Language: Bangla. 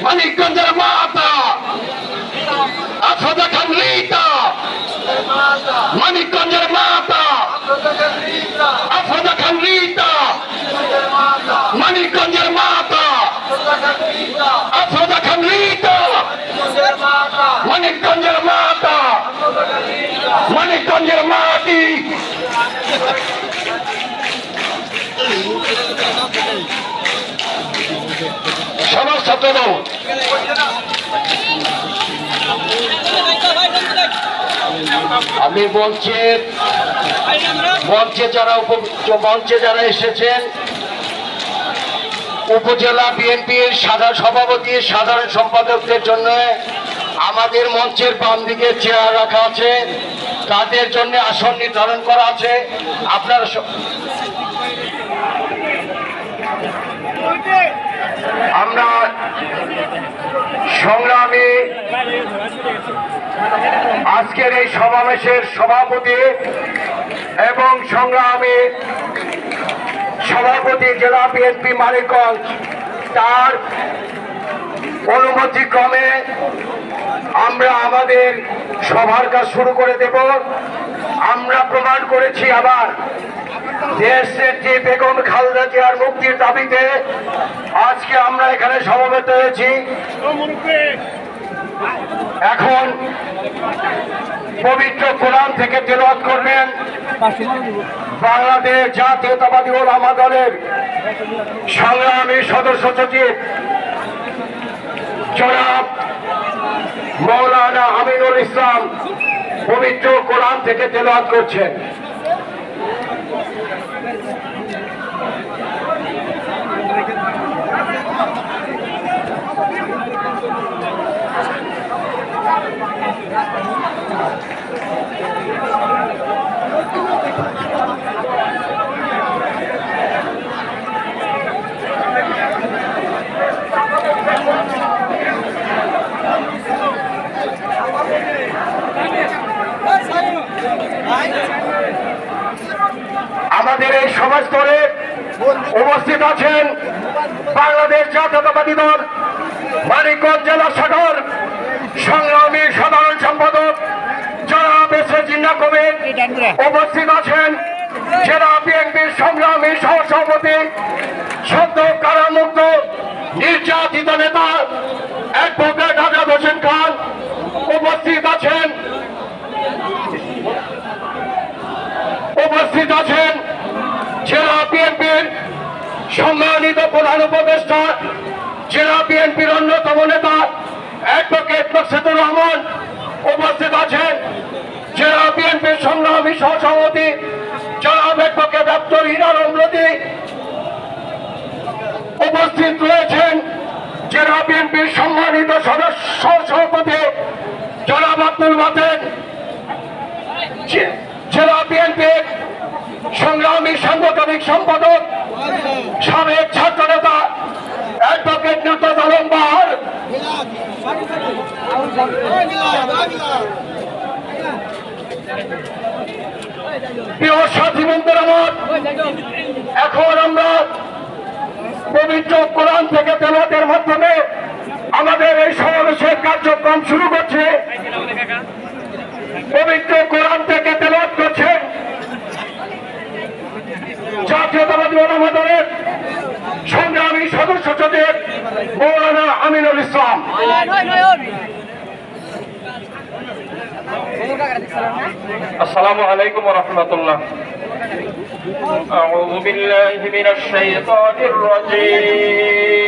মানিকগঞ্জের মাতা আফরোজা খান রিতা, মানিকগঞ্জের মাতা আফরোজা খান রিতা, মানিকগঞ্জের মাতা আফরোজা খান রিতা, মানিকগঞ্জের মাতা, মানিকগঞ্জের মাটি। সমাজ ছাত্রদল আমি বলছি মঞ্চে যারা এসেছেন, উপজেলা বিএনপির সাধারণ সভাপতি সাধারণ সম্পাদকদের জন্য আমাদের মঞ্চের বাম দিকে চেয়ার রাখা আছে, তাদের জন্য আসন নির্ধারণ করা আছে। আপনারা আমরা সংগ্রামী আজকের এই সমাবেশের সভাপতি এবং সংগ্রামী সভাপতি জেলা বিএনপি মানিকগঞ্জ, তার অনুমতি ক্রমে আমরা আমাদের সভার কাজ শুরু করে দেব। আমরা প্রমাণ করেছি আবার দেশের যে বেগম খালেদা জিয়ার মুক্তির দাবিতে আজকে আমরা এখানে সমবেত হয়েছি। এখন পবিত্র কোরআন থেকে তেলাওয়াত করবেন বাংলাদেশ জাতীয়তাবাদী ওলামা দলের সংগ্রামী সদস্য সচিব জনাব মৌলানা আমিনুল ইসলাম পবিত্র কোরআন থেকে তেলাওয়াত করছেন। আমাদের এই সমাজস্তরে উপস্থিত আছেন বাংলাদেশ জাতীয়তাবাদী দল মানিকগঞ্জ জেলা শাখার সংগ্রামী সাধারণ সম্পাদক জনাব এস.এ. জিন্নাহ কবির, উপস্থিত আছেন জেলা বিএনপির সংগ্রামী সহসভাপতি সদ্য কারামুক্ত নির্যাতিত নেতা অ্যাডভোকেট আজাদ হোসেন খান, উপস্থিত আছেন জেলা বিএনপির সম্মানিত প্রধান উপদেষ্টা জেলা বিএনপির অন্যতম নেতা অ্যাডভোকেট মোকসেদুর রহমান, উপস্থিত আছেন জেলা বিএনপির সংগ্রামী সহসভাপতি জনাব অ্যাডভোকেট আব্দুল হিনার আমরদি, উপস্থিত রয়েছেন জেলা বিএনপির সম্মানিত সহসভাপতি জনাব আব্দুল বাতেন, জেলা বিএনপির সংগ্রামী সাংগঠনিক সম্পাদক সাবেক ছাত্র নেতা অ্যাডভোকেট নেতা আলম বাহার, প্রিয় সাথী বন্ধুরা আমার, এখন আমরা পবিত্র কোরআন থেকে তেলাওয়াতের মাধ্যমে আমাদের এই সমাবেশের কার্যক্রম শুরু করছে। পবিত্র কোরআন থেকে তেলাওয়াত করছেন জাতীয়তাবাদী ওলামা দলের সংগ্রামী সদস্য সচিব মৌলানা আমিনুল ইসলাম। আসসালামু আলাইকুম ওয়া রাহমাতুল্লাহ। আউযু বিল্লাহি মিনাশ শাইতানির রাজীম।